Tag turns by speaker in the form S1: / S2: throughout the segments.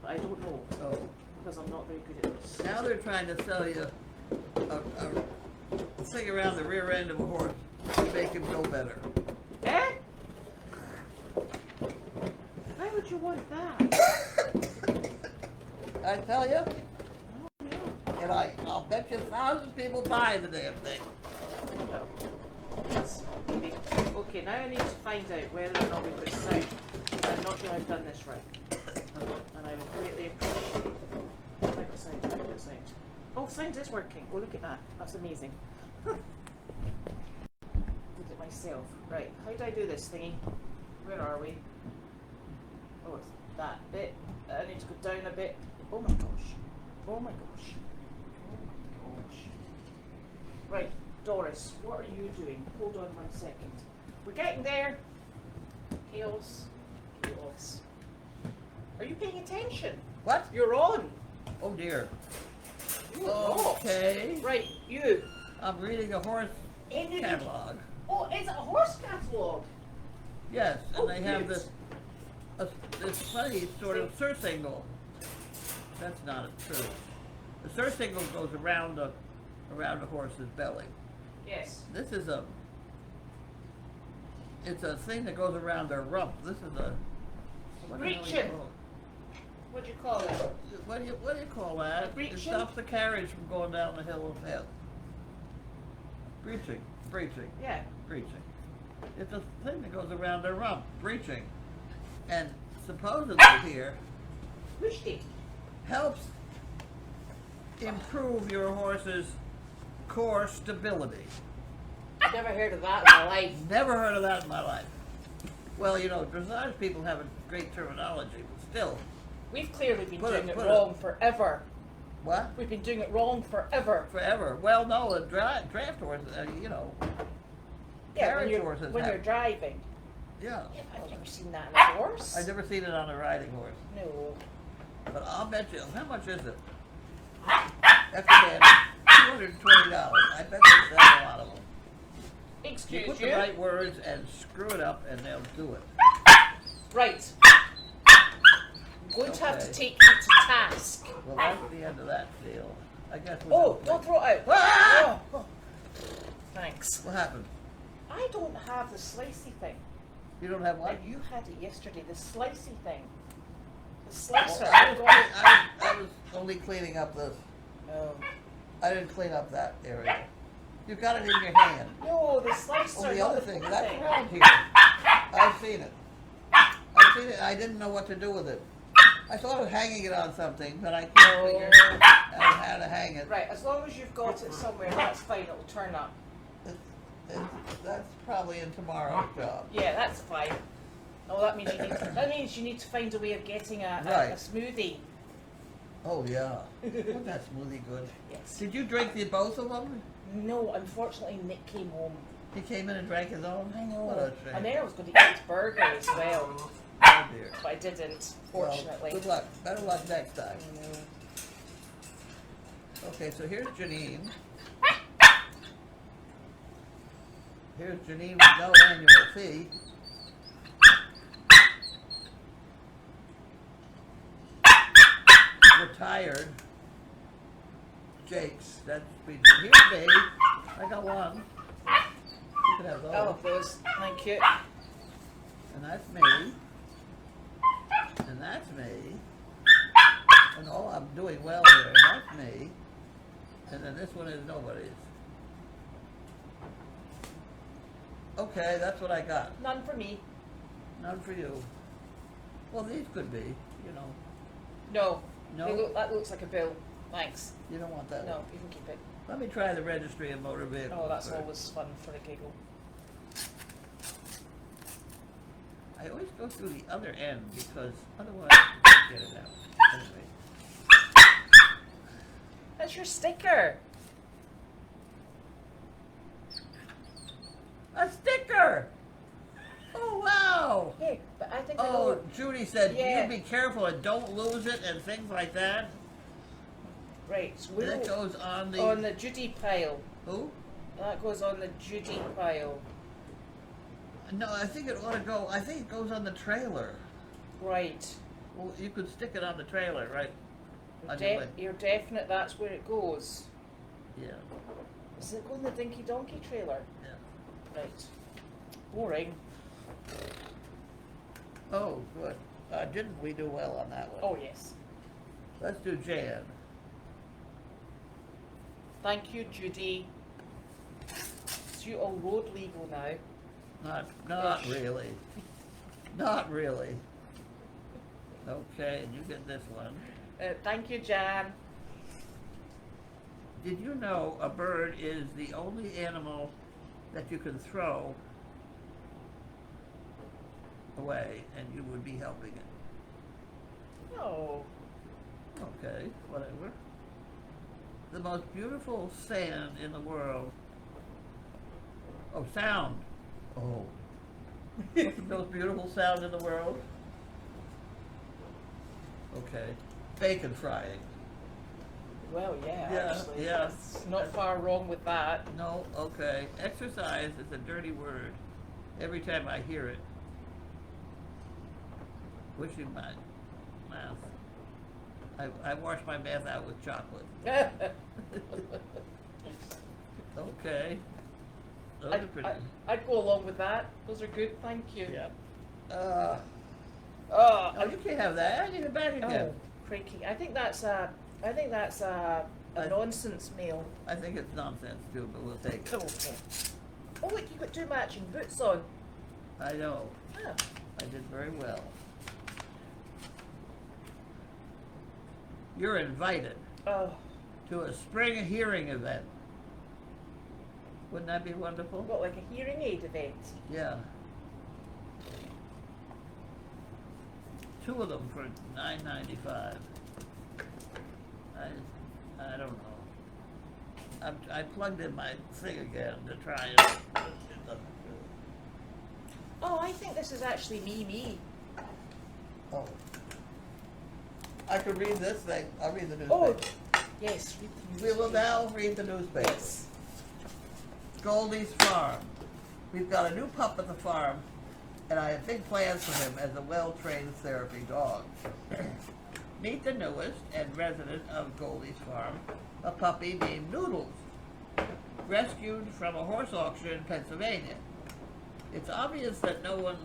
S1: but I don't know
S2: Oh.
S1: because I'm not very good at this.
S2: Now they're trying to sell you a thing around the rear end of a horse to make him go better.
S1: Eh? Why would you want that?
S2: I tell you,
S1: Oh, yeah.
S2: and I'll bet you 1,000 people buy the damn thing.
S1: Well, yes, maybe. Okay, now I need to find out whether or not we've got sound. I'm not sure I've done this right. And I will greatly appreciate. I've got sound, I've got sound. Oh, sound is working. Oh, look at that. That's amazing. Look at myself. Right, how do I do this thingy? Where are we? Oh, it's that bit. I need to go down a bit. Oh my gosh. Oh my gosh. Oh my gosh. Right, Doris, what are you doing? Hold on 1 second. We're getting there. Chaos. Chaos. Are you paying attention?
S2: What?
S1: You're on.
S2: Oh dear.
S1: You are not.
S2: Okay.
S1: Right, you.
S2: I'm reading a horse catalog.
S1: Oh, is it a horse catalogue?
S2: Yes, and
S1: Oh,
S2: they have
S1: good.
S2: this funny sort of surcingle. That's not true. The surcingle goes around the horse's belly.
S1: Yes.
S2: This is it's a thing that goes around their rump. This is a what the hell do you
S1: Breeching.
S2: call it?
S1: What do you call it?
S2: What do you call that? It
S1: Breeching?
S2: stops the carriage from going down the hill of hell. Breeching.
S1: Yeah.
S2: Breeching. It's a thing that goes around their rump. Breeching. And supposedly here
S1: Mushti.
S2: helps improve your horse's core stability.
S1: I've never heard of that in my life.
S2: Never heard of that in my life. Well, you know, dressage people have a great terminology, but still.
S1: We've clearly been
S2: Put
S1: doing
S2: it-
S1: it
S2: put it-
S1: wrong forever.
S2: What?
S1: We've been doing it wrong forever.
S2: Forever. Well, no, the draft horse, you know.
S1: Yeah,
S2: Carriage horses
S1: when
S2: have-
S1: you're driving.
S2: Yeah.
S1: Yeah, I've never seen that in a horse.
S2: I've never seen it on a riding horse.
S1: No.
S2: But I'll bet you, how much is it? That's again, $220. I bet they sell a lot of them. You
S1: Excuse
S2: put
S1: you.
S2: the right words and screw it up and they'll do it.
S1: Right. I'm going to have to
S2: Okay.
S1: take you to task.
S2: Well, that's the end of that deal. I guess we'll
S1: Oh,
S2: just
S1: don't
S2: wait.
S1: throw it out.
S2: Ah!
S1: Oh, oh. Thanks.
S2: What happened?
S1: I don't have the slicey thing.
S2: You don't have what?
S1: And you had it yesterday, the slicey thing. The
S2: Well,
S1: slicer.
S2: I was only cleaning up this.
S1: No.
S2: I didn't clean up that area. You've got it in your hand.
S1: No, the slicer.
S2: Oh, the
S1: not
S2: other
S1: the
S2: thing,
S1: food
S2: that's
S1: thing.
S2: around here. I've seen it. I didn't know what to do with it. I thought of hanging it on something, but I can't figure out how to hang it.
S1: Right, as long as you've got it somewhere, that's fine, it'll turn up.
S2: That's probably in tomorrow's job.
S1: Yeah, that's fine. Oh, that means you need to find a way of getting a
S2: Right.
S1: smoothie.
S2: Oh yeah. Wasn't that smoothie good?
S1: Yes.
S2: Did you drink both of them?
S1: No, unfortunately Nick came home.
S2: He came in and drank his own?
S1: I know.
S2: What a shame.
S1: And then I was going to eat his burger as well,
S2: Oh dear.
S1: but I didn't,
S2: Well,
S1: fortunately.
S2: good luck. Better luck next time.
S1: I know.
S2: Okay, so here's Janine. Here's Janine with no annual fee. Retired. Jake's. That's here's me. I got one. You can have those.
S1: Oh, those. Thank you.
S2: And that's me. And that's me. And oh, I'm doing well here. And that's me. And then this one is nobody's. Okay, that's what I got.
S1: None for me.
S2: None for you. Well, these could be, you know.
S1: No.
S2: No?
S1: That looks like a bill. Thanks.
S2: You don't want that
S1: No,
S2: one.
S1: you can keep it.
S2: Let me try the registry of motor vehicles.
S1: Oh, that's
S2: first.
S1: always fun for a giggle.
S2: I always go through the other end because otherwise I can't get it out. Anyway.
S1: That's your sticker.
S2: A sticker! Oh, wow!
S1: Yeah, but I think
S2: Oh, Judy said,
S1: Yeah.
S2: you be careful and don't lose it and things like that.
S1: right. So
S2: That goes on the...
S1: on the Judy pile.
S2: Who?
S1: That goes on the Judy pile.
S2: No, I think it ought to go, I think it goes on the trailer.
S1: Right.
S2: Well, you could stick it on the trailer, right? On your way.
S1: You're definite that's where it goes.
S2: Yeah,
S1: Is it going in the Dinky Donkey trailer?
S2: yeah.
S1: Right. Boring.
S2: Oh, good. Didn't we do well on that one?
S1: Oh, yes.
S2: Let's do Jan.
S1: Thank you, Judy. Is you all road legal now?
S2: Not really. Not really. Okay, and you get this one.
S1: Thank you, Jan.
S2: Did you know a bird is the only animal that you can throw away and you would be helping it?
S1: No.
S2: Okay, whatever. The most beautiful sand in the world. Oh, sound. Oh. What's the most beautiful sound in the world? Okay. Bacon frying.
S1: Well, yeah,
S2: Yeah,
S1: actually.
S2: yeah.
S1: That's not far wrong with that.
S2: No, okay. Exercise is a dirty word. Every time I hear it. Wishing my mouth. I wash my mouth out with chocolate. Okay. Those are pretty.
S1: I'd go along with that. Those are good, thank you.
S2: Yeah.
S1: Oh,
S2: Oh, you can't have that. I need it back again.
S1: oh, crikey. I think that's a nonsense meal.
S2: I think it's nonsense too, but we'll take it.
S1: Okay. Oh, look, you've got two matching boots on.
S2: I know.
S1: Yeah.
S2: I did very well. You're invited
S1: Oh,
S2: to a spring hearing event. Wouldn't that be wonderful?
S1: what, like a hearing aid event?
S2: Yeah. 2 of them for $9.95. I don't know. I plugged in my thing again to try it. It doesn't do it.
S1: Oh, I think this is actually me.
S2: Oh. I could read this thing. I'll read the newspaper.
S1: Oh, yes. Read the
S2: We will
S1: newspaper.
S2: now read the newspaper.
S1: Yes.
S2: Goldy's farm. We've got a new pup at the farm, and I have big plans for him as a well-trained therapy dog. Meet the newest and resident of Goldy's farm, a puppy named Noodles, rescued from a horse auction in Pennsylvania. It's obvious that no one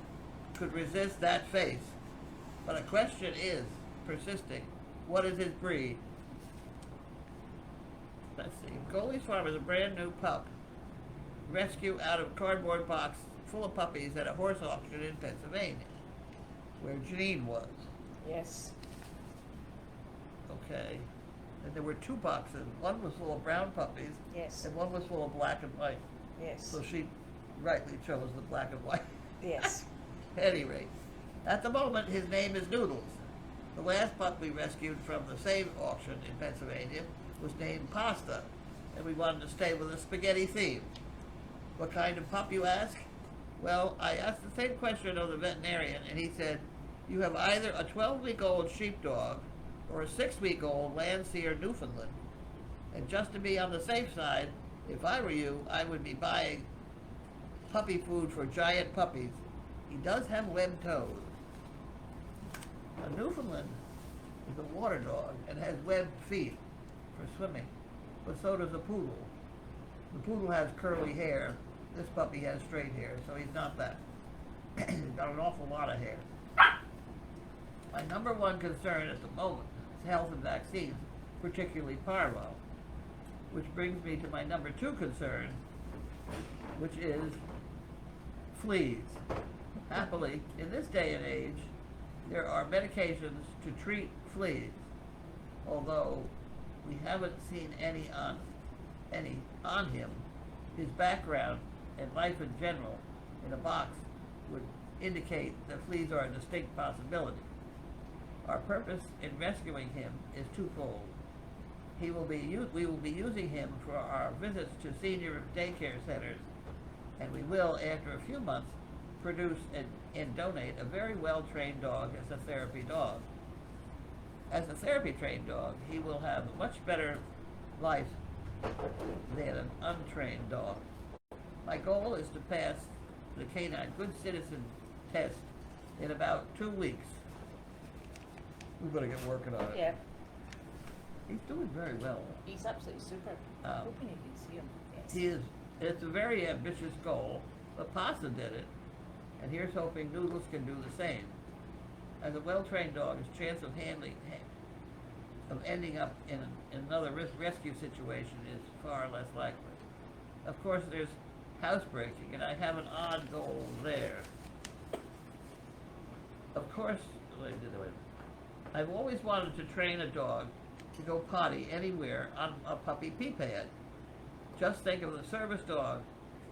S2: could resist that face, but a question is persisting. What is his breed? Let's see. Goldy's farm is a brand new pup, rescue out of a cardboard box full of puppies at a horse auction in Pennsylvania, where Janine was.
S1: Yes.
S2: Okay. And there were 2 boxes. One was full of brown puppies,
S1: Yes.
S2: and one was full of black and white.
S1: Yes.
S2: So she rightly chose the black and white.
S1: Yes.
S2: At any rate, at the moment, his name is Noodles. The last pup we rescued from the same auction in Pennsylvania was named Pasta, and we wanted to stay with a spaghetti theme. What kind of pup, you ask? Well, I asked the same question of the veterinarian, and he said, you have either a 12-week-old sheepdog or a 6-week-old Landseer Newfoundland. And just to be on the safe side, if I were you, I would be buying puppy food for giant puppies. He does have webbed toes. A Newfoundland is a water dog and has webbed feet for swimming, but so does a poodle. The poodle has curly hair. This puppy has straight hair, so he's not that. He's got an awful lot of hair. My number 1 concern at the moment is health and vaccines, particularly parvo, which brings me to my number 2 concern, which is fleas. Happily, in this day and age, there are medications to treat fleas, although we haven't seen any on him. His background and life in general in a box would indicate that fleas are a distinct possibility. Our purpose in rescuing him is twofold. We will be using him for our visits to senior daycare centers, and we will, after a few months, produce and donate a very well-trained dog as a therapy dog. As a therapy-trained dog, he will have a much better life than an untrained dog. My goal is to pass the Canine Good Citizen test in about 2 weeks. we better get working on it.
S1: Yeah,
S2: He's doing very well.
S1: he's absolutely super. Hoping you can see him. Yes.
S2: He is. It's a very ambitious goal, but Pasta did it, and here's hoping Noodles can do the same. As a well-trained dog, his chance of ending up in another rescue situation is far less likely. Of course, there's housebreaking, and I have an odd goal there. Of course, I've always wanted to train a dog to go potty anywhere on a puppy pee pad. Just think of the service dog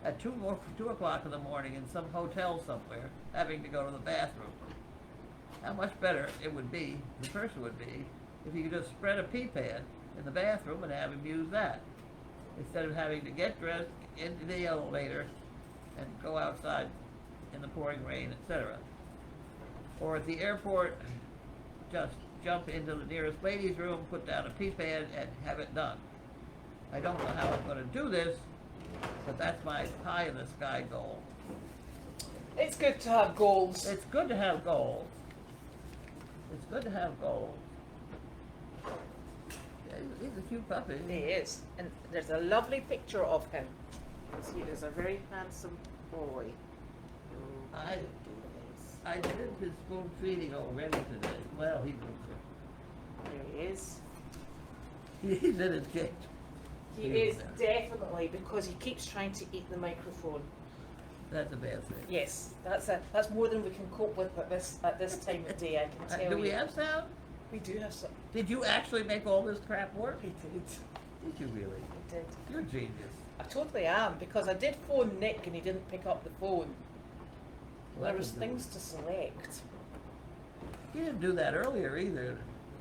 S2: at 2 o'clock in the morning in some hotel somewhere having to go to the bathroom. How much better it would be, the person would be, if you could just spread a pee pad in the bathroom and have him use that, instead of having to get dressed, into the elevator, and go outside in the pouring rain, etc. Or at the airport, just jump into the nearest ladies' room, put down a pee pad, and have it done. I don't know how I'm going to do this, but that's my pie-in-the-sky goal.
S1: It's good to have goals.
S2: It's good to have goals. It's good to have goals. Yeah, he's a cute puppy.
S1: He is. And there's a lovely picture of him. He is a very handsome boy.
S2: I did his spoon feeding already today. Well, he looks
S1: There he is.
S2: He's in his cage.
S1: He is definitely, because he keeps trying to eat the microphone.
S2: That's a bad thing.
S1: Yes, that's more than we can cope with at this time of day, I can tell you.
S2: Do we have sound?
S1: We do have some.
S2: Did you actually make all this crap work?
S1: We did.
S2: Did you really?
S1: We did.
S2: You're a genius.
S1: I totally am, because I did phone Nick and he didn't pick up the phone.
S2: Well,
S1: There was things to select.
S2: He didn't do that earlier either.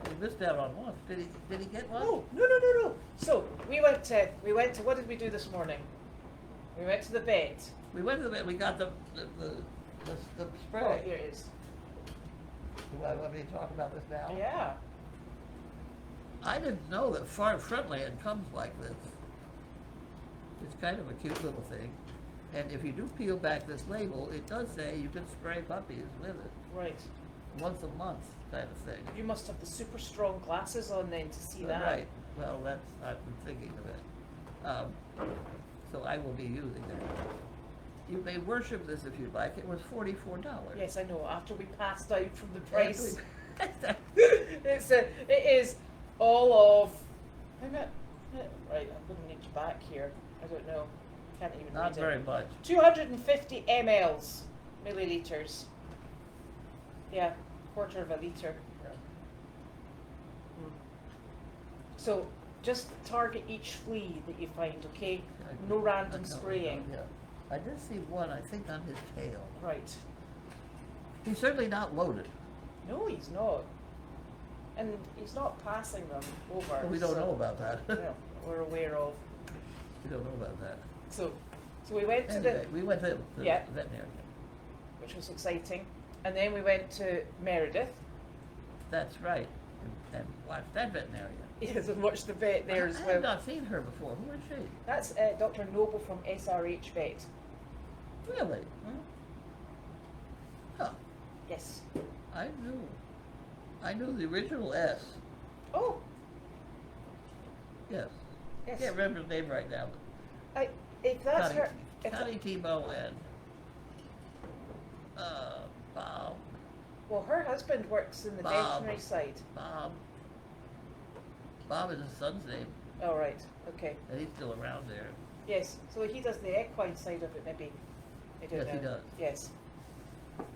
S2: He missed out on one. Did he get one?
S1: Oh, no. So we went to what did we do this morning? We went to the vet.
S2: We went to the vet. We got the spray.
S1: Oh, here it is.
S2: Do I want me to talk about this now?
S1: Yeah.
S2: I didn't know that Frontland comes like this. It's kind of a cute little thing. And if you do peel back this label, it does say you can spray puppies with it.
S1: Right.
S2: Once a month kind of thing.
S1: You must have the super strong glasses on then to see that.
S2: Right. Well, I've been thinking of it. So I will be using it. You may worship this if you'd like. It was $44.
S1: Yes, I know. After we passed out from the price, it is all of. I'm at, right, I'm going to need you back here. I don't know. Can't even
S2: Not
S1: read
S2: very
S1: it.
S2: much.
S1: 250 milliliters. Yeah, quarter of a liter. So just target each flea that you find, okay? No random spraying.
S2: Yeah. I did see one, I think, on his tail.
S1: Right.
S2: He's certainly not loaded.
S1: No, he's not. And he's not passing them over.
S2: Well, we don't know about that.
S1: No, we're aware of.
S2: We don't know about that.
S1: So we went to
S2: Anyway, we went to the
S1: Yeah.
S2: veterinarian.
S1: which was exciting, and then we went to Meredith.
S2: That's right. And watched that veterinarian.
S1: Yes, and watched the vet there as
S2: I
S1: well.
S2: have not seen her before. Who is she?
S1: That's Dr. Noble from SRH Vet.
S2: Really?
S1: Hmm?
S2: Huh.
S1: Yes.
S2: I knew the original S.
S1: Oh,
S2: Yes.
S1: yes.
S2: Can't remember his name right now.
S1: If that's her, if
S2: Connie Tebow and Bob.
S1: well, her husband works in the
S2: Bob.
S1: veterinary side.
S2: Bob is his son's name,
S1: Oh, right. Okay.
S2: and he's still around there.
S1: Yes. So he does the equine side of it, maybe. I don't
S2: Yes,
S1: know.
S2: he does.
S1: Yes.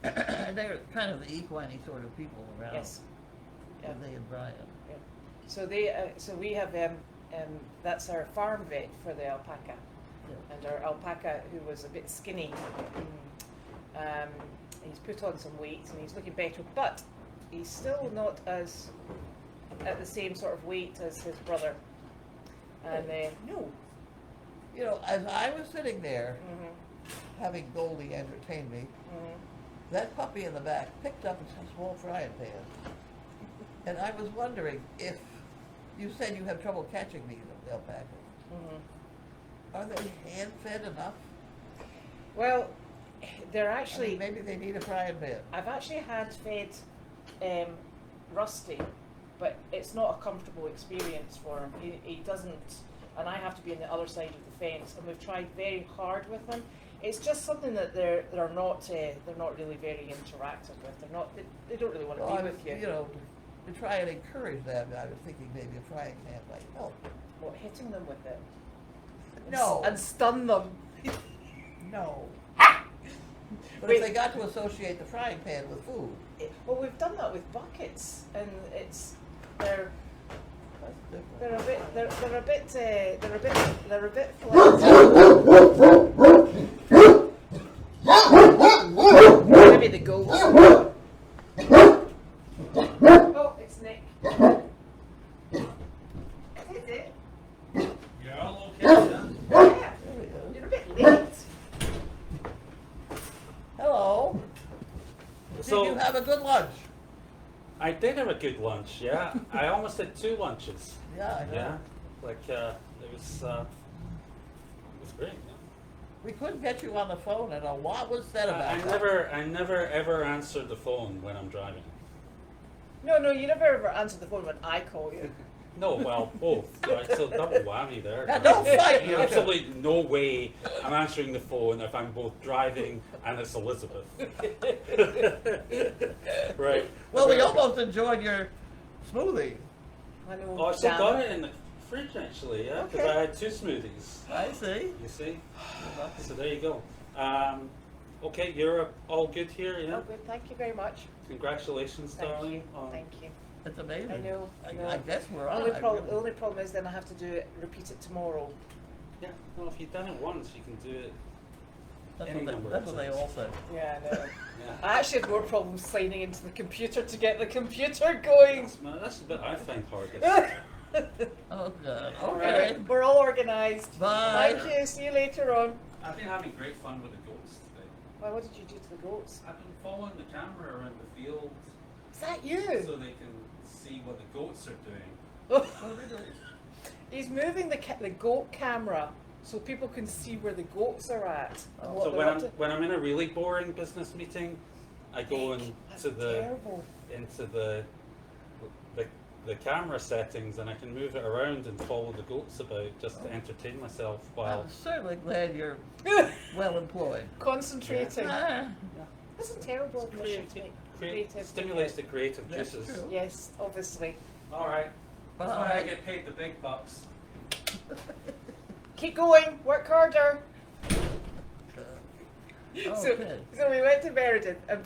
S2: And they're kind of the equine sort of people around.
S1: Yes. Yeah.
S2: They and Brian.
S1: Yeah. So so we have that's our farm vet for the alpaca,
S2: Yeah.
S1: and our alpaca, who was a bit skinny, he's put on some weight and he's looking better, but he's still not as at the same sort of weight as his brother. And no.
S2: You know, as I was sitting there
S1: Mhm.
S2: having Goldy entertain me,
S1: Mhm.
S2: that puppy in the back picked up a small frying pan. And I was wondering if you said you have trouble catching these alpacas.
S1: Mhm.
S2: Are they hand-fed enough?
S1: Well, they're
S2: I
S1: actually.
S2: mean, maybe they need a frying pan.
S1: I've actually hand fed rusty, but it's not a comfortable experience for him. He doesn't, and I have to be on the other side of the fence, and we've tried very hard with him. It's just something that they're not really very interactive with. They don't really want to be with you.
S2: You know, to try and encourage them, I was thinking maybe a frying pan might help.
S1: What, hitting them with it?
S2: No.
S1: And stun them.
S2: No. But
S1: Wait.
S2: if they got to associate the frying pan with food.
S1: Well, we've done that with buckets, and they're
S2: That's different.
S1: they're a bit flat. Maybe the ghost. Oh, it's Nick. Is it?
S3: You're all okay then?
S1: Yeah.
S2: There we go.
S1: You're a bit late.
S2: Hello. Did
S3: So-
S2: you have a good lunch?
S3: I did have a good lunch, yeah. I almost had 2 lunches.
S2: Yeah, I know.
S3: Yeah. Like, it was great. Yeah.
S2: We couldn't get you on the phone, and a lot was said about
S3: I
S2: that.
S3: never ever answer the phone when I'm driving.
S1: No, you never ever answer the phone when I call you.
S3: No, well, both. Right? So double whammy there.
S2: Now, don't fight, you two.
S3: Absolutely no way I'm answering the phone if I'm both driving and it's Elizabeth. Right.
S2: Well, we almost enjoyed your smoothie.
S1: I know.
S3: Oh, I still
S1: damn
S3: got it in the fridge actually, yeah, because
S1: Okay.
S3: I had 2 smoothies.
S2: I see.
S3: You see? So there you go. Okay, you're all good here, yeah?
S1: Oh, good. Thank you very much.
S3: Congratulations,
S1: Thank
S3: darling.
S1: you.
S3: on-
S1: Thank you.
S2: It's amazing.
S1: I know.
S2: I guess we're on.
S1: The only problem is then I have to repeat it tomorrow.
S3: Yeah, well, if you've done it once, you can do it.
S2: That's
S3: any
S2: what
S3: number
S2: they, that's
S3: of
S2: what they
S3: times.
S2: all said.
S1: Yeah, I know.
S3: Yeah.
S1: I actually had more problems signing into the computer to get the computer going.
S3: That's the bit I find hardest.
S2: Oh, good.
S1: All
S2: Okay.
S1: right, we're all organised.
S2: Bye.
S1: Thank you. See you later on.
S3: I've been having great fun with the goats today.
S1: Well, what did you do to the goats?
S3: I've been following the camera around the field
S1: Is that
S3: so
S1: you?
S3: they can see what the goats are doing.
S2: What are we doing?
S1: He's moving the goat camera so people can see where the goats are at. And what
S3: So
S1: they're
S3: when
S1: up
S3: I'm in a really boring business meeting, I go
S1: That's
S3: into
S1: terrible.
S3: the camera settings and I can move it around and follow the goats about just to entertain myself while
S2: I'm certainly glad you're well employed.
S1: Concentrating.
S2: Ah,
S1: That's a terrible admission to make. Creative.
S3: stimulates the creative
S2: That's
S3: juices.
S2: true.
S1: Yes, obviously.
S3: All right. That's why I
S2: Bye.
S3: get paid the big bucks.
S1: Keep going. Work harder.
S2: Okay.
S1: So we went to Meredith and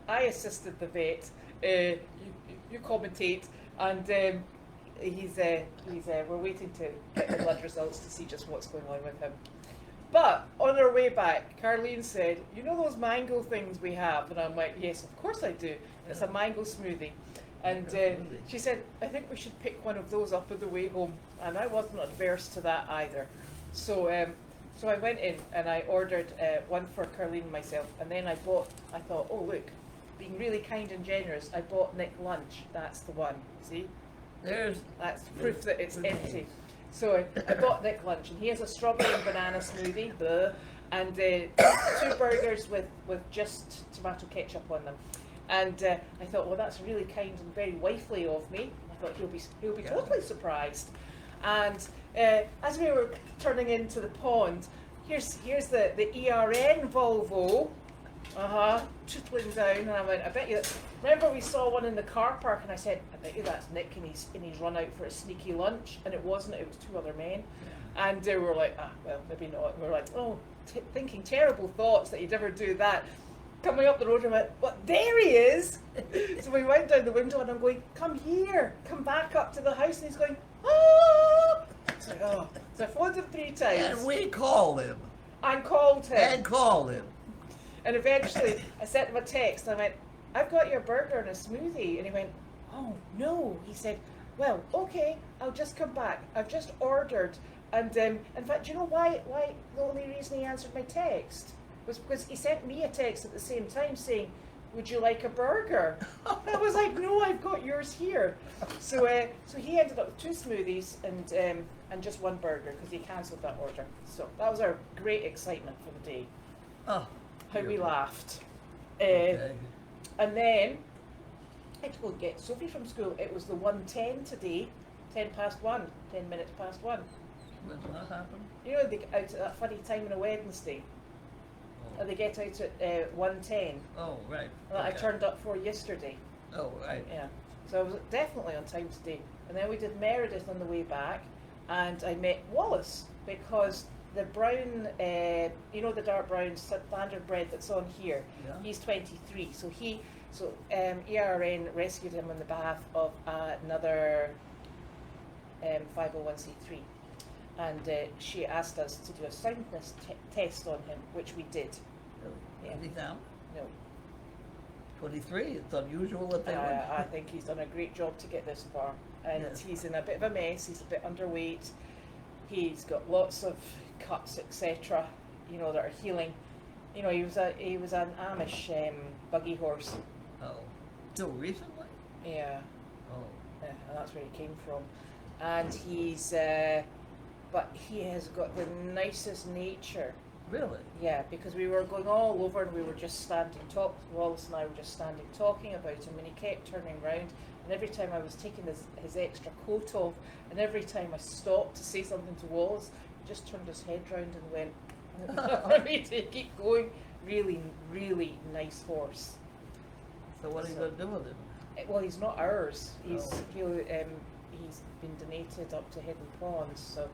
S1: I assisted the vet. You commentate, and we're waiting to get the blood results to see just what's going on with him. But on our way back, Carlene said, "You know those mango things we have?" And I'm like, "Yes, of course I do." And it's a mango smoothie. And
S2: Mango smoothie.
S1: she said, "I think we should pick one of those up on the way home." And I wasn't adverse to that either. So I went in and I ordered one for Carlene and myself. And then I thought, oh look, being really kind and generous, I bought Nick lunch. That's the one. See? That's proof that it's empty. So I bought Nick lunch, and he has a strawberry and banana smoothie, bleh, and 2 burgers with just tomato ketchup on them. And I thought, well, that's really kind and very wifely of me. I thought he'll be totally surprised. And as we were turning into the pond, here's the ERN Volvo. Tootling down, and I went, I bet you. Remember we saw one in the car park, and I said, I bet you that's Nick, and he's run out for a sneaky lunch, and it wasn't. It was 2 other men, and we were like, well, maybe not. And we were like, thinking terrible thoughts that he'd ever do that. Coming up the road, I went, well, there he is. So we went down the window, and I'm going, come here, come back up to the house, and he's going, ah. So, so I phoned him 3 times.
S2: And we called him.
S1: And called him.
S2: And called him.
S1: And eventually, I sent him a text. I went, I've got your burger and a smoothie. And he went, oh, no. He said, well, okay, I'll just come back. I've just ordered. And in fact, do you know why the only reason he answered my text was because he sent me a text at the same time saying, would you like a burger? And I was like, no, I've got yours here. So he ended up with 2 smoothies and just 1 burger because he cancelled that order. So that was our great excitement for the day.
S2: Oh,
S1: How we laughed.
S2: okay.
S1: And then I had to go and get Sophie from school. It was the 1:10 today, 10 past 1, 10 minutes past 1.
S2: When's that happen?
S1: You know, they get out at that funny time on a Wednesday.
S2: Oh,
S1: They get out at 1:10.
S2: oh right.
S1: That I
S2: Okay.
S1: turned up for yesterday.
S2: Oh, right.
S1: Yeah. So I was definitely on time today. And then we did Meredith on the way back, and I met Wallace because the brown, you know, the dark brown standard bread that's on here.
S2: Yeah.
S1: He's 23, so ERN rescued him on the behalf of another 501c3, and she asked us to do a soundness test on him, which we did.
S2: Really?
S1: Yeah.
S2: Is he down?
S1: No,
S2: 23. It's unusual that they would.
S1: I think he's done a great job to get this far, and
S2: Yes.
S1: he's in a bit of a mess. He's a bit underweight. He's got lots of cuts, etc. You know, that are healing. You know, he was an Amish buggy horse.
S2: Oh. Still recently?
S1: Yeah.
S2: Oh.
S1: And that's where he came from. And he's, but he has got the nicest nature.
S2: Really?
S1: Yeah, because we were going all over and we were just Wallace and I were just standing talking about him, and he kept turning round, and every time I was taking his extra coat off, and every time I stopped to say something to Wallace, he just turned his head round and went, for me to keep going. Really, really nice horse.
S2: So what are you going to do with him?
S1: Well, he's not ours. He's
S2: Oh.
S1: he's been donated up to Hidden Ponds, so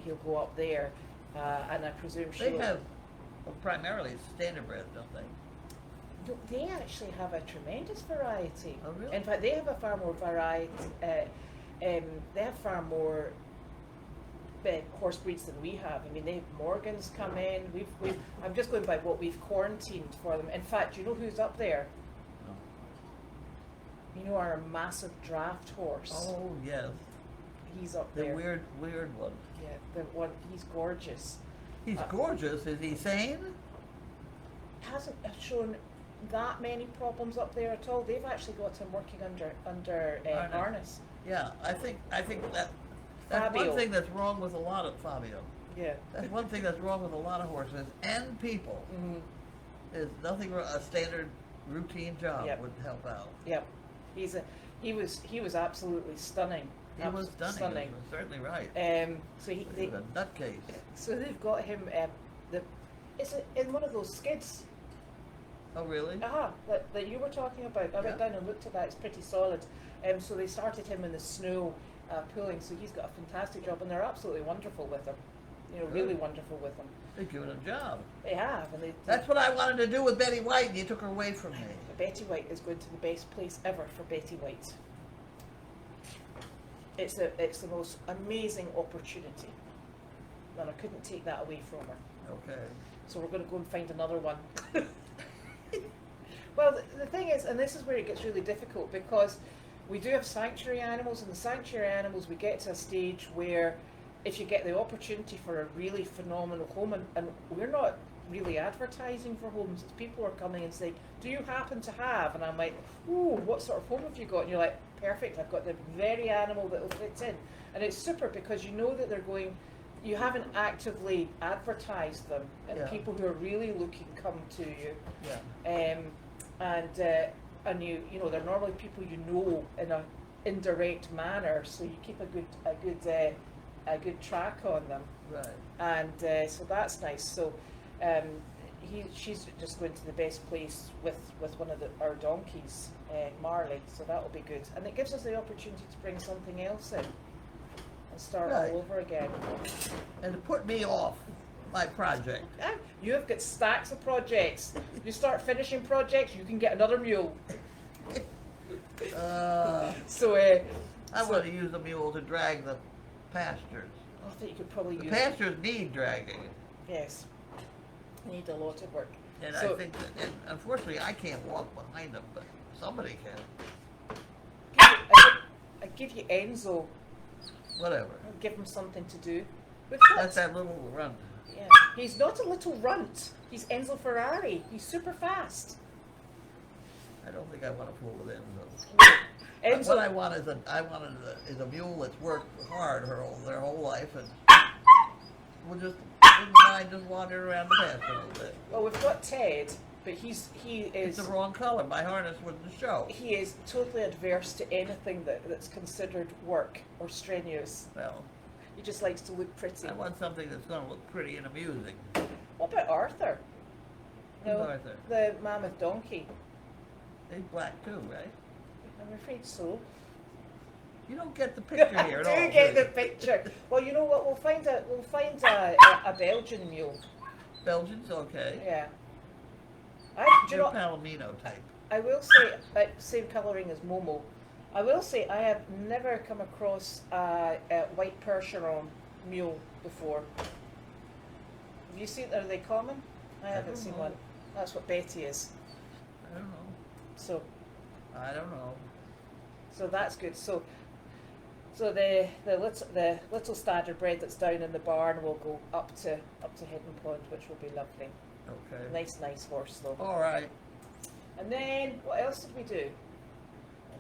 S1: he'll go up there, and I presume
S2: They have primarily standard bread, don't they?
S1: No, they actually have a tremendous variety.
S2: Oh, really?
S1: In fact, they have a far more variety. They have far more horse breeds than we have. I mean, they have Morgans come in. I'm just going by what we've quarantined for them. In fact, you know who's up there?
S2: No.
S1: You know our massive draft horse.
S2: Oh, yes.
S1: He's up
S2: The
S1: there.
S2: weird one.
S1: Yeah, the one. He's gorgeous.
S2: He's gorgeous. Is he sane?
S1: Hasn't shown that many problems up there at all. They've actually got him working under harness.
S2: Yeah, I think that's
S1: Fabio.
S2: one thing that's wrong with a lot of Fabio.
S1: Yeah.
S2: That's one thing that's wrong with a lot of horses and people.
S1: Mm-hmm.
S2: Is nothing a standard routine job
S1: Yep.
S2: would help out.
S1: Yep. He was absolutely stunning.
S2: He was stunning. He was certainly right.
S1: So
S2: He was a nutcase.
S1: so they've got him it's in one of those skids.
S2: Oh, really?
S1: That you were talking about. I went
S2: Yeah.
S1: down and looked at that. It's pretty solid. So they started him in the snow pulling. So he's got a fantastic job, and they're absolutely wonderful with him. You know, really
S2: Good.
S1: wonderful with him.
S2: They've given him a job.
S1: They have, and
S2: That's what I wanted to do with Betty White, and you took her away from me.
S1: Betty White is going to the best place ever for Betty White. It's the most amazing opportunity, and I couldn't take that away from her.
S2: Okay.
S1: So we're going to go and find another one. Well, the thing is, and this is where it gets really difficult, because we do have sanctuary animals, and the sanctuary animals, we get to a stage where if you get the opportunity for a really phenomenal home, and we're not really advertising for homes, it's people are coming and saying, do you happen to have? And I'm like, ooh, what sort of home have you got? And you're like, perfect, I've got the very animal that will fit in. And it's super because you know that they're going, you haven't actively advertised them, and
S2: Yeah.
S1: people who are really looking come to you.
S2: Yeah.
S1: And you know they're normally people you know in a indirect manner, so you keep a good track on them,
S2: Right.
S1: and so that's nice. So she's just going to the best place with one of our donkeys, Marley. So that'll be good, and it gives us the opportunity to bring something else in and start
S2: Right.
S1: all over again.
S2: And to put me off my project.
S1: Ah, you have got stacks of projects. You start finishing projects, you can get another mule. So
S2: I want to use a mule to drag the pastures.
S1: I think you could probably
S2: The
S1: use.
S2: pastures need dragging.
S1: Yes. Need a lot of work.
S2: And
S1: So-
S2: I think that, and unfortunately, I can't walk behind them, but somebody can.
S1: I give you Enzo.
S2: Whatever.
S1: I'll give him something to do. With
S2: That's that little run.
S1: Yeah. He's not a little runt. He's Enzo Ferrari. He's super fast.
S2: I don't think I want to fool with Enzo.
S1: Enzo.
S2: What I want is a mule that's worked hard their whole life and will just wouldn't mind just wandering around the pasture a little bit.
S1: Well, we've got Ted, But he
S2: It's
S1: is
S2: the wrong color. My harness wouldn't show.
S1: he is totally adverse to anything that's considered work or strenuous.
S2: Well,
S1: He just likes to look pretty.
S2: I want something that's going to look pretty and amusing.
S1: What about Arthur?
S2: Who's Arthur?
S1: The mammoth donkey.
S2: He's black too, right?
S1: I'm afraid so.
S2: You don't get the picture here at all.
S1: I do get
S2: do you?
S1: the picture. Well, you know what? We'll find a Belgian mule.
S2: Belgians, okay.
S1: Yeah. Do you
S2: They're
S1: know?
S2: Palomino type.
S1: I will say same colouring as Momo. I will say I have never come across a white Percheron mule before. Have you seen? Are they common? I haven't
S2: don't
S1: seen
S2: know.
S1: one. That's what Betty is.
S2: I don't know.
S1: So
S2: I don't know.
S1: that's good. So the little standard bred that's down in the barn will go up to Hidden Pond, which will be lovely.
S2: Okay.
S1: Nice horse though.
S2: All right.
S1: And then what else did we do?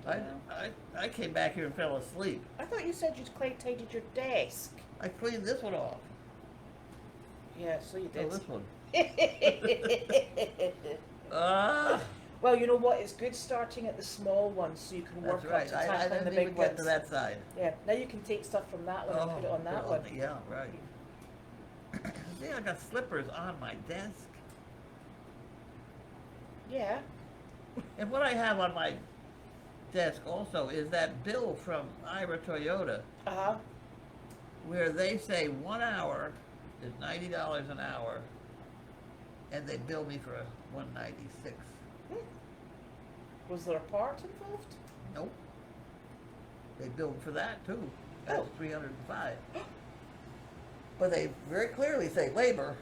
S1: I
S2: I,
S1: don't know.
S2: I came back here and fell asleep.
S1: I thought you said you'd quite tidied your desk.
S2: I cleaned this one off.
S1: Yeah, so you
S2: Oh,
S1: did.
S2: this one. Ah,
S1: Well, you know what? It's good starting at the small ones so you can
S2: that's
S1: work
S2: right.
S1: up to
S2: I
S1: tackling the
S2: didn't
S1: big
S2: even get
S1: ones.
S2: to that side.
S1: Yeah, now you can take stuff from that one and put it on that one.
S2: Yeah, right. See, I got slippers on my desk.
S1: Yeah.
S2: And what I have on my desk also is that bill from Ira Toyota
S1: Uh-huh.
S2: where they say 1 hour is $90 an hour, and they bill me for $196.
S1: Was there a part involved?
S2: Nope. They billed for that too. That's
S1: Oh.
S2: $305. But they very clearly say labor,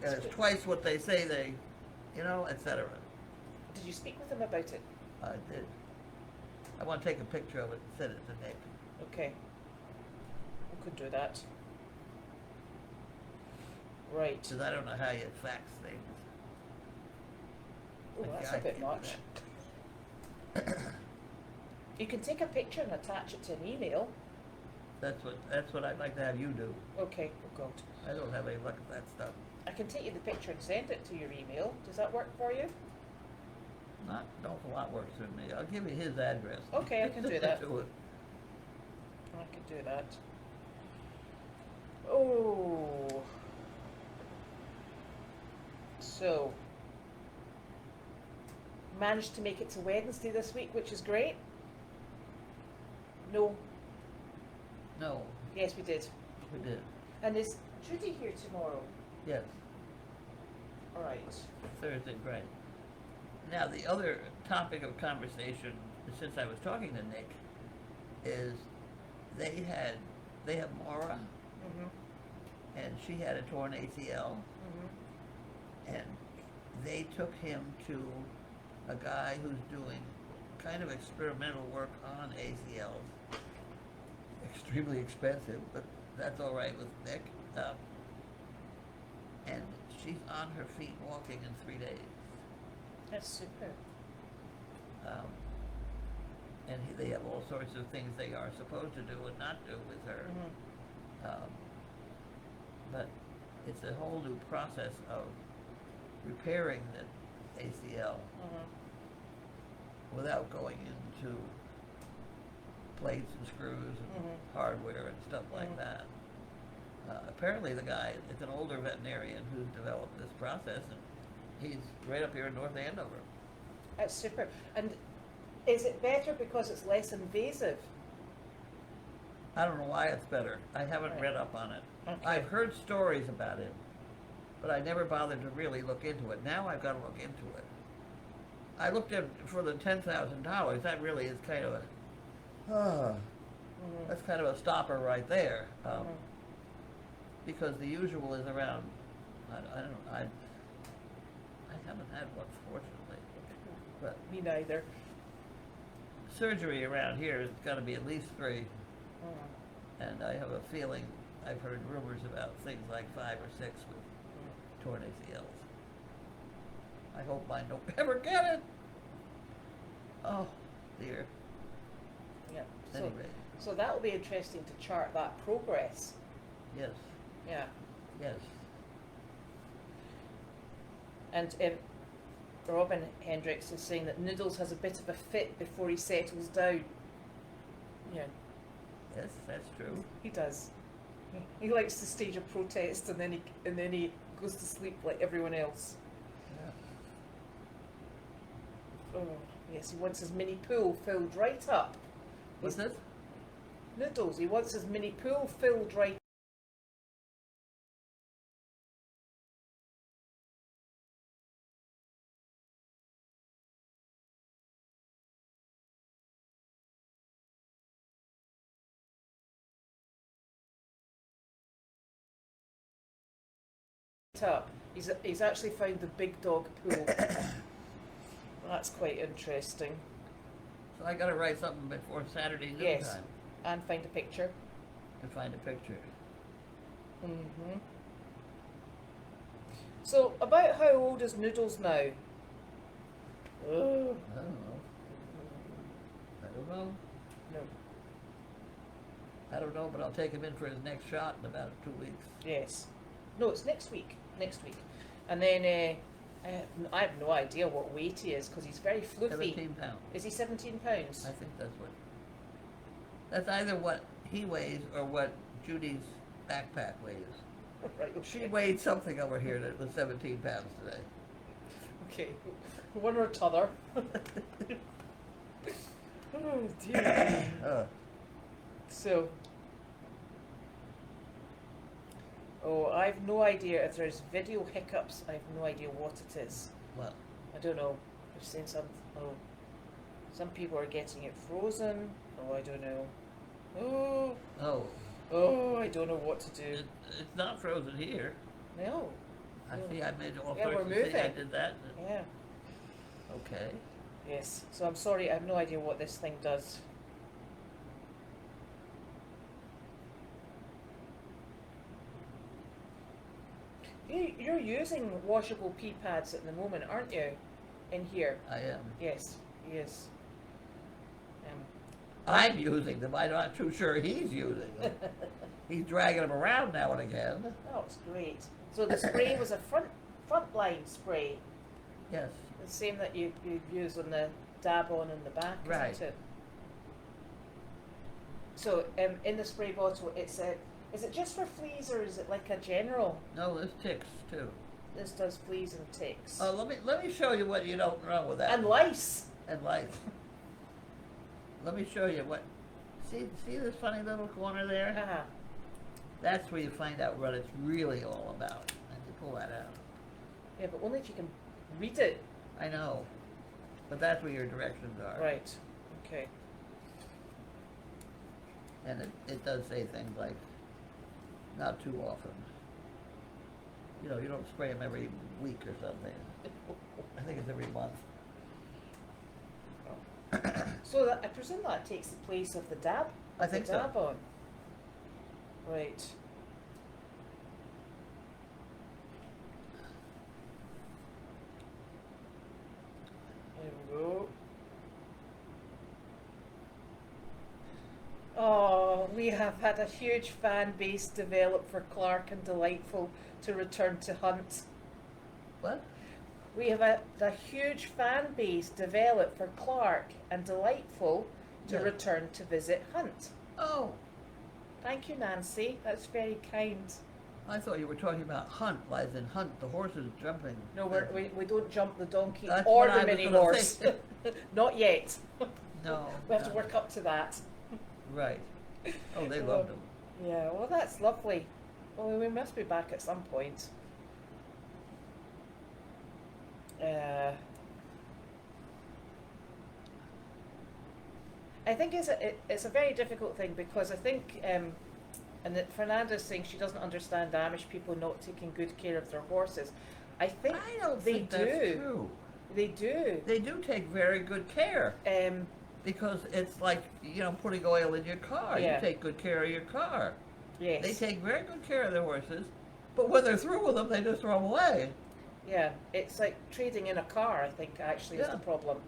S2: and it's twice what they say they, etc.
S1: Did you speak with them about it?
S2: I did. I want to take a picture of it and send it to Nick.
S1: Okay. We could do that. Right.
S2: Because I don't know how you fax things.
S1: Oh,
S2: But
S1: that's
S2: yeah,
S1: a
S2: I
S1: bit
S2: can't
S1: much.
S2: do
S1: You can take a picture and attach it to an email.
S2: That's what I'd like to have you do.
S1: Okay. Oh God.
S2: I don't have any luck at that stuff.
S1: I can take you the picture and send it to your email. Does that work for you?
S2: Not an awful lot works for me. I'll give you his address.
S1: Okay, I can do that.
S2: Do it.
S1: I could do that. Oh. So, managed to make it to Wednesday this week, which is great. No.
S2: No,
S1: Yes, we did.
S2: we did.
S1: And is Judy here tomorrow?
S2: Yes,
S1: All right.
S2: Thursday, right. Now, the other topic of conversation, since I was talking to Nick, is they have Maura,
S1: Mhm.
S2: and she had a torn ACL,
S1: Mhm.
S2: and they took him to a guy who's doing kind of experimental work on ACLs. Extremely expensive, but that's all right with Nick. And she's on her feet walking in 3 days.
S1: That's super.
S2: And they have all sorts of things they are supposed to do and not do with her.
S1: Mhm.
S2: But it's a whole new process of repairing the ACL
S1: Mhm.
S2: without going into plates and screws and
S1: Mhm.
S2: hardware and stuff like
S1: Mhm.
S2: that. Apparently the guy is an older veterinarian who's developed this process, and he's right up here in North Andover.
S1: That's super. And is it better because it's less invasive?
S2: I don't know why it's better. I haven't
S1: Right.
S2: read up on it.
S1: Okay.
S2: I've heard stories about it, but I never bothered to really look into it. Now I've got to look into it. I looked at for the $10,000. That really is kind of
S1: Mhm.
S2: that's kind of a stopper right there,
S1: Mhm.
S2: because the usual is around. I don't know. I haven't had one, fortunately, but
S1: Me neither.
S2: surgery around here has got to be at least 3.
S1: Mhm.
S2: And I have a feeling I've heard rumors about things like 5 or 6 with torn ACLs. I hope mine don't ever get it. Oh, dear.
S1: Yeah.
S2: Anyway,
S1: So that will be interesting to chart that progress.
S2: yes,
S1: Yeah.
S2: yes.
S1: And Robin Hendricks is saying that Noodles has a bit of a fit before he settles down. Yeah,
S2: Yes, that's true.
S1: he does. He likes to stage a protest and then he goes to sleep like everyone else.
S2: Yeah.
S1: Oh, yes, he wants his mini pool filled right up.
S2: What's this?
S1: Noodles, he wants his mini pool filled right up. He's actually found the big dog pool. That's quite interesting.
S2: So I gotta write something before Saturday noon
S1: Yes.
S2: time
S1: And find a picture.
S2: and find a picture.
S1: Mm-hmm. So, about how old is Noodles now? Oh,
S2: I don't know. I don't know.
S1: no.
S2: I don't know, but I'll take him in for his next shot in about 2 weeks.
S1: Yes. No, it's next week. Next week. And then I have no idea what weight he is because he's very fluffy.
S2: 17 pounds.
S1: Is he 17 pounds?
S2: I think that's what. That's either what he weighs or what Judy's backpack weighs.
S1: Right,
S2: She
S1: okay.
S2: weighed something over here that was 17 pounds today.
S1: Okay. One or t'other. Oh dear. So. Oh, I've no idea if there's video hiccups. I have no idea what it is.
S2: Well,
S1: I don't know. I've seen some. Oh, some people are getting it frozen. Oh, I don't know. Oh,
S2: oh,
S1: I don't know what to do.
S2: it's not frozen here.
S1: No.
S2: I see. I made all
S1: Yeah,
S2: sorts
S1: we're
S2: of things. I
S1: moving.
S2: did that.
S1: Yeah.
S2: Okay.
S1: Yes. So I'm sorry. I have no idea what this thing does. You're using washable pee pads at the moment, aren't you? In here.
S2: I am.
S1: Yes. Yes.
S2: I'm using them. I'm not too sure he's using them. He's dragging them around now and again.
S1: Oh, it's great. So the spray was a front line spray,
S2: Yes.
S1: the same that you use on the dab on in the back,
S2: Right.
S1: isn't it? So in the spray bottle, it's a. Is it just for fleas or is it like a general?
S2: No, there's ticks too.
S1: This does fleas and ticks.
S2: Oh, let me show you what you don't know with that.
S1: And lice.
S2: And lice. Let me show you what. See this funny little corner there?
S1: Uh-huh.
S2: That's where you find out what it's really all about, and you pull that out.
S1: Yeah, but only if you can read it.
S2: I know, but that's where your directions are.
S1: Right. Okay.
S2: And it does say things like, not too often. You know, you don't spray them every week or something. I think it's every month.
S1: So that, I presume that takes the place of the dab.
S2: I think
S1: the
S2: so.
S1: dab on. Right. There we go. Oh, we have had a huge fan base develop for Clark and Delightful to return to Hunt.
S2: What?
S1: We have a huge fan base developed for Clark and Delightful to
S2: Yeah.
S1: return to visit Hunt.
S2: Oh,
S1: Thank you, Nancy. That's very kind.
S2: I thought you were talking about Hunt, as in Hunt, the horses jumping.
S1: No, we don't jump the donkey
S2: That's
S1: or
S2: what
S1: the
S2: I was
S1: mini
S2: gonna
S1: horse.
S2: say.
S1: Not yet.
S2: No.
S1: We have to
S2: no.
S1: work up to that.
S2: Right. Oh, they loved them.
S1: Yeah, well, that's lovely. Well, we must be back at some point. I think it's a very difficult thing because I think, and that Fernanda's saying she doesn't understand Amish people not taking good care of their horses. I think
S2: I don't
S1: they
S2: think
S1: do.
S2: that's true.
S1: They do.
S2: They do take very good care. Because it's like, you know, putting oil in your car.
S1: Yeah.
S2: You take good care of your car.
S1: Yes.
S2: They take very good care of their horses, but when they're through with them, they just throw them away.
S1: Yeah, it's like trading in a car, I think, actually, is
S2: Yeah.
S1: the problem.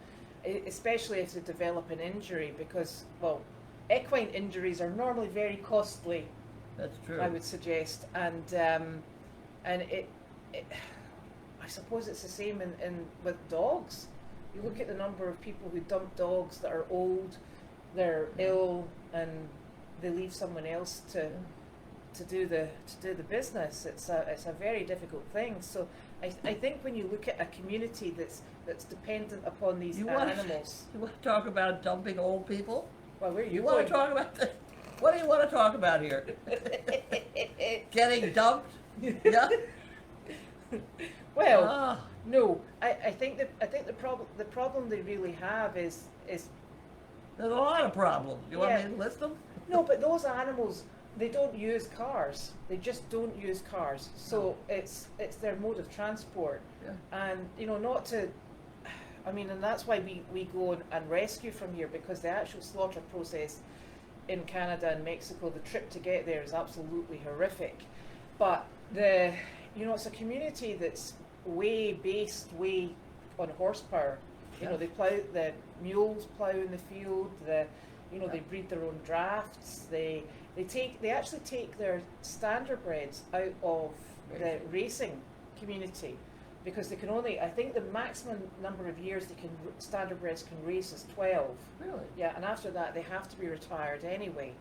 S1: Especially if they develop an injury, because, well, equine injuries are normally very costly,
S2: That's true.
S1: I would suggest. And it I suppose it's the same in with dogs. You look at the number of people who dump dogs that are old, they're ill, and they leave someone else to do the business. It's a very difficult thing. So I think when you look at a community that's dependent upon these animals.
S2: You want to talk about dumping old people?
S1: Well, where are you
S2: want
S1: going?
S2: to talk about that? What do you want to talk about here? Getting dumped? Yeah.
S1: Well, no. I think the problem they really have is
S2: there's a lot of problems. You want me to list them?
S1: No, but those animals, they don't use cars. They just don't use cars. So it's their mode of transport. Yeah. And not to, I mean, and that's why we go and rescue from here, because the actual slaughter process in Canada and Mexico, the trip to get there is absolutely horrific. But it's a community that's based on horsepower. They plow, the mules plow in the field. They breed their own drafts. They actually take their standardbreds out of the racing community, because they can only, I think the maximum number of years standardbreds can race is 12.
S2: Really?
S1: Yeah, and after that they have to be retired anyway.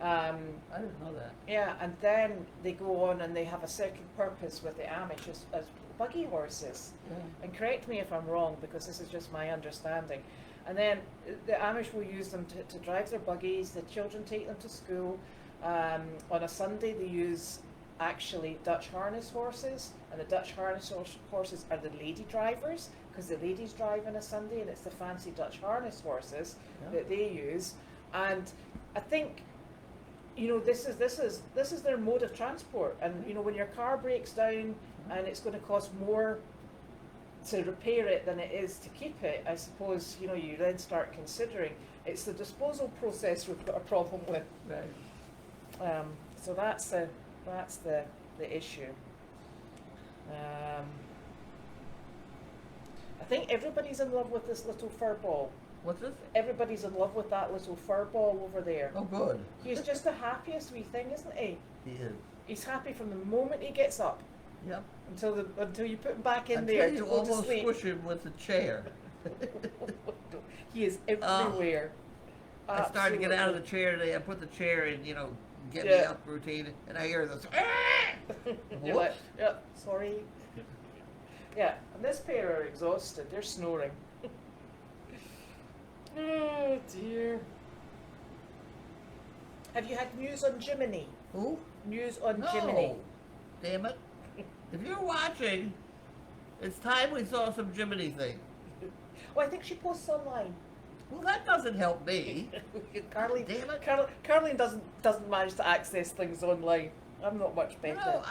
S2: I didn't know that.
S1: Yeah, and then they go on and they have a second purpose with the Amish as buggy horses. Yeah. And correct me if I'm wrong, because this is just my understanding. And then the Amish will use them to drive their buggies. The children take them to school. On a Sunday they use actually Dutch harness horses, and the Dutch harness horses are the lady drivers, because the ladies drive on a Sunday, and it's the fancy Dutch harness horses that they use. And I think this is their mode of transport. And when your car breaks down and it's going to cost more to repair it than it is to keep it, I suppose you then start considering it's the disposal process we've got a problem with.
S2: Right.
S1: So that's the issue. I think everybody's in love with this little fur ball.
S2: What's this?
S1: Everybody's in love with that little fur ball over there.
S2: Oh, good.
S1: He's just the happiest wee thing, isn't he?
S2: He is.
S1: He's happy from the moment he gets up.
S2: Yep.
S1: Until you put him back in
S2: until
S1: there
S2: you
S1: to go to
S2: almost
S1: sleep.
S2: squish him with the chair.
S1: He is everywhere.
S2: I started to get out of the chair today. I put the chair in, get me up routine, and I hear this.
S1: You're like, sorry. Yeah, and this pair are exhausted. They're snoring. Oh dear. Have you had news on Jiminy?
S2: Who?
S1: News on
S2: No.
S1: Jiminy.
S2: Damn it. If you're watching, it's time we saw some Jiminy thing.
S1: Well, I think she posts online.
S2: Well, that doesn't help me.
S1: Carlene,
S2: Damn it.
S1: Carlene doesn't manage to access things online. I'm not much better.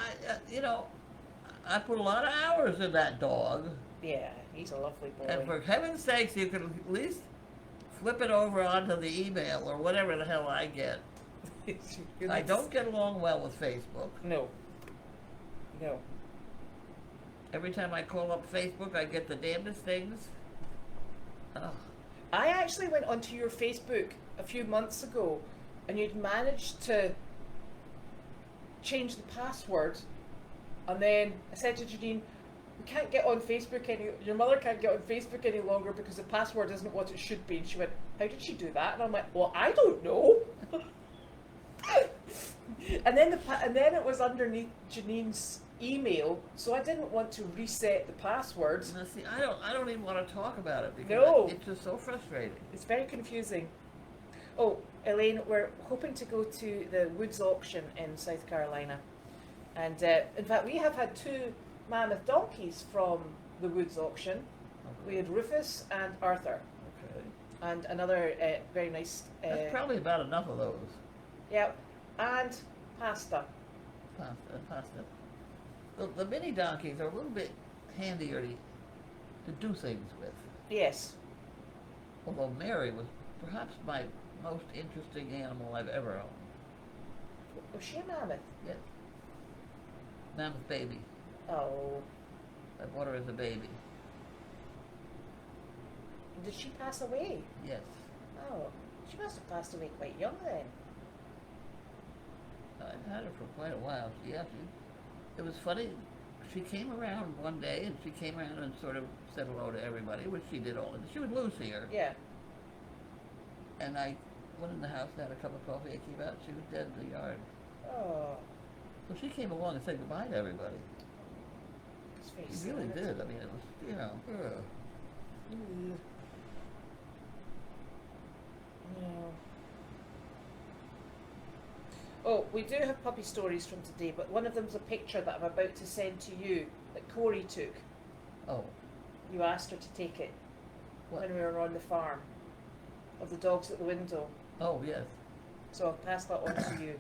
S2: I put a lot of hours in that dog.
S1: Yeah, he's a lovely boy.
S2: And for heaven's sakes, you can at least flip it over onto the email or whatever the hell I get. I don't get along well with Facebook.
S1: No.
S2: Every time I call up Facebook, I get the damnedest things. Oh.
S1: I actually went onto your Facebook a few months ago, and you'd managed to change the password, and then I said to Janine, we can't get on Facebook your mother can't get on Facebook any longer because the password isn't what it should be. And she went, how did she do that? And I'm like, well, I don't know. and then it was underneath Janine's email, so I didn't want to reset the password.
S2: Now, see, I don't even want to talk about it because it's just so frustrating.
S1: It's very confusing. Oh, Elaine, we're hoping to go to the Woods auction in South Carolina, and in fact we have had 2 mammoth donkeys from the Woods auction. Okay. We had Rufus and Arthur.
S2: Okay.
S1: And another very nice.
S2: That's probably about enough of those.
S1: Yeah, and pasta.
S2: Pasta. The mini donkeys are a little bit handier to do things with.
S1: Yes.
S2: Although Mary was perhaps my most interesting animal I've ever owned.
S1: Was she a mammoth?
S2: Yes. Mammoth baby.
S1: Oh.
S2: I bought her as a baby.
S1: Did she pass away?
S2: Yes.
S1: Oh, she must have passed away quite young then.
S2: I've had her for quite a while. Yeah, it was funny. she came around one day, and she came around and sort of said hello to everybody, which she did all the time. She was loose here.
S1: Yeah.
S2: And I went in the house, had a cup of coffee, I came out, she was dead in the yard.
S1: Oh.
S2: So she came along and said goodbye to everybody.
S1: It's very
S2: She
S1: sad,
S2: really
S1: isn't
S2: did. I mean, it was, you know.
S1: Mm. No. Oh, we do have puppy stories from today, but one of them's a picture that I'm about to send to you that Corey took.
S2: Oh,
S1: You asked her to take it
S2: what?
S1: when we were on the farm, of the dogs at the window.
S2: Oh, yes.
S1: So I'll pass that on to you.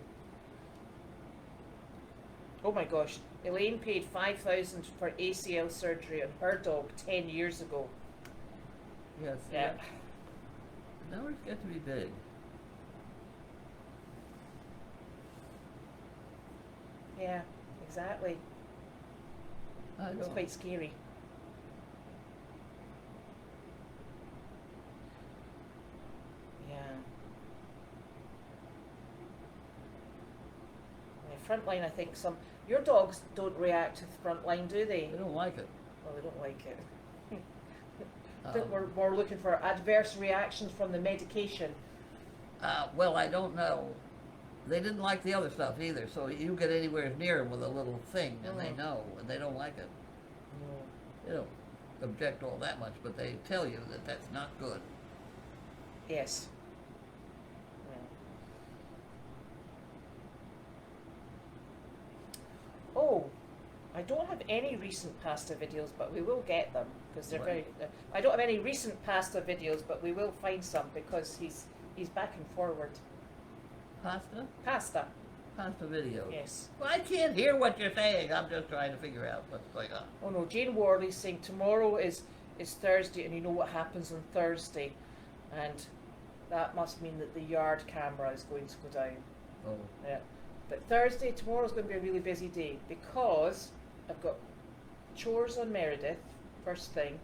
S1: Oh my gosh, Elaine paid $5,000 for ACL surgery on her dog 10 years ago.
S2: Yes.
S1: Yeah.
S2: Numbers get to be big.
S1: Yeah, exactly.
S2: I
S1: It's
S2: know.
S1: quite scary. Yeah. Yeah, Frontline, I think your dogs don't react to the Frontline, do they?
S2: They don't like it.
S1: Well, they don't like it. I
S2: Um,
S1: think we're looking for adverse reactions from the medication.
S2: Well, I don't know. They didn't like the other stuff either, so you get anywhere near them with a little thing, and they
S1: Mhm.
S2: know, and they don't like it. They don't object all that much, but they tell you that that's not good.
S1: Yes. Yeah. Oh, I don't have any recent pasta videos, but we will get them because they're
S2: Right.
S1: very. I don't have any recent pasta videos, but we will find some because he's back and forward.
S2: Pasta?
S1: Pasta.
S2: Pasta videos.
S1: Yes.
S2: Well, I can't hear what you're saying. I'm just trying to figure out what's going on.
S1: Oh no, Jane Worley's saying tomorrow is Thursday, and you know what happens on Thursday, and that must mean that the yard camera is going to go down.
S2: Oh,
S1: Yeah. But Thursday, tomorrow's going to be a really busy day because I've got chores on Meredith, first thing,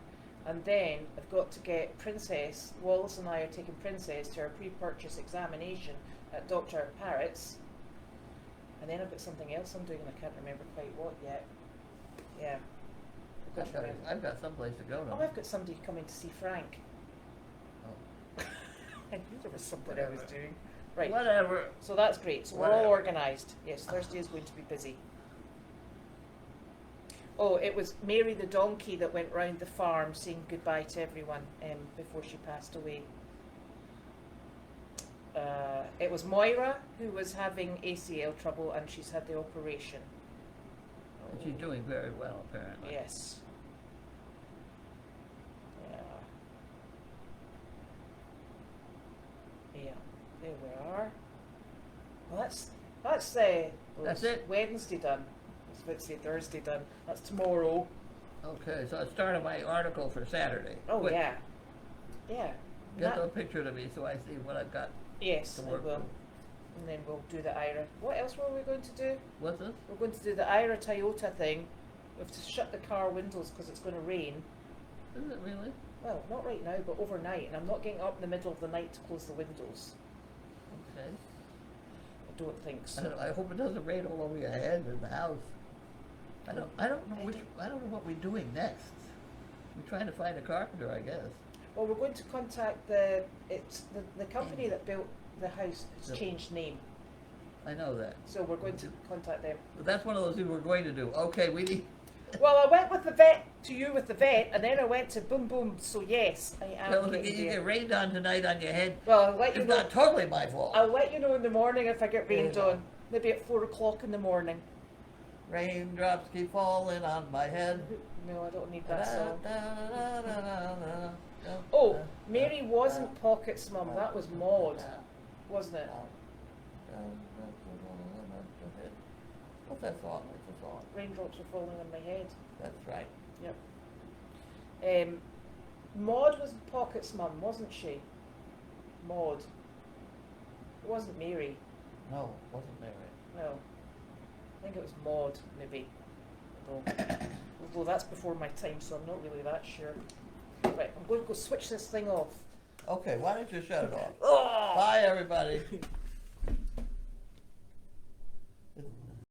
S1: and then I've got to get Princess, Wallace and I are taking Princess to her pre-purchase examination at Dr. Parrott's, and then I've got something else I'm doing and I can't remember quite what yet. Yeah.
S2: I've got someplace to go
S1: Oh,
S2: now.
S1: I've got somebody coming to see Frank.
S2: Oh.
S1: I knew there was something I was doing. Right.
S2: Whatever.
S1: So that's great. So we're all
S2: Whatever.
S1: organised. Yes, Thursday is going to be busy. Oh, it was Mary the donkey that went round the farm saying goodbye to everyone before she passed away. It was Moira who was having ACL trouble and she's had the operation.
S2: And she's doing very well, apparently.
S1: Yes. Yeah. Yeah. There we are. Well, that's
S2: it?
S1: Wednesday done. I was about to say Thursday done. That's tomorrow.
S2: Okay, so I started my article for Saturday.
S1: Oh
S2: Quick,
S1: yeah. Yeah.
S2: Get
S1: That-
S2: a picture to me so I see what I've got
S1: yes,
S2: to
S1: I
S2: work
S1: will.
S2: with.
S1: And then we'll do the Ira. What else were we going to do?
S2: What's this?
S1: We're going to do the Ira Toyota thing. We have to shut the car windows because it's going to rain.
S2: Is it really?
S1: Well, not right now, but overnight. And I'm not getting up in the middle of the night to close the windows.
S2: Okay.
S1: I don't think so.
S2: I hope it doesn't rain all over your head in the house. I don't know what we're doing next. We're trying to find a carpenter, I guess.
S1: Well, we're going to contact the company that built the house has
S2: Yep.
S1: changed name.
S2: I know that.
S1: So we're going to contact them.
S2: But that's one of those things we're going to do. Okay, we need.
S1: Well, I went with the vet with the vet, and then I went to Boom Boom. So yes, I am
S2: Well,
S1: getting
S2: you
S1: there.
S2: get rained on tonight on your head.
S1: Well, I'll let you
S2: It's
S1: know.
S2: not totally my fault.
S1: I'll let you know in the morning if I get rained
S2: Yeah.
S1: on. Maybe at 4 o'clock in the morning.
S2: Raindrops keep falling on my head.
S1: No, I don't need that song. Oh, Mary wasn't Pocket's mum. That was Maud, wasn't it?
S2: What's that song? What's the song?
S1: Raindrops are falling on my head.
S2: That's right.
S1: Yep. Maud was Pocket's mum, wasn't she? Maud. It wasn't Mary.
S2: No, wasn't Mary.
S1: No. I think it was Maud, maybe. Although that's before my time, so I'm not really that sure. Right, I'm going to go switch this thing off.
S2: Okay, why don't you shut it off?
S1: Oh!
S2: Bye, everybody.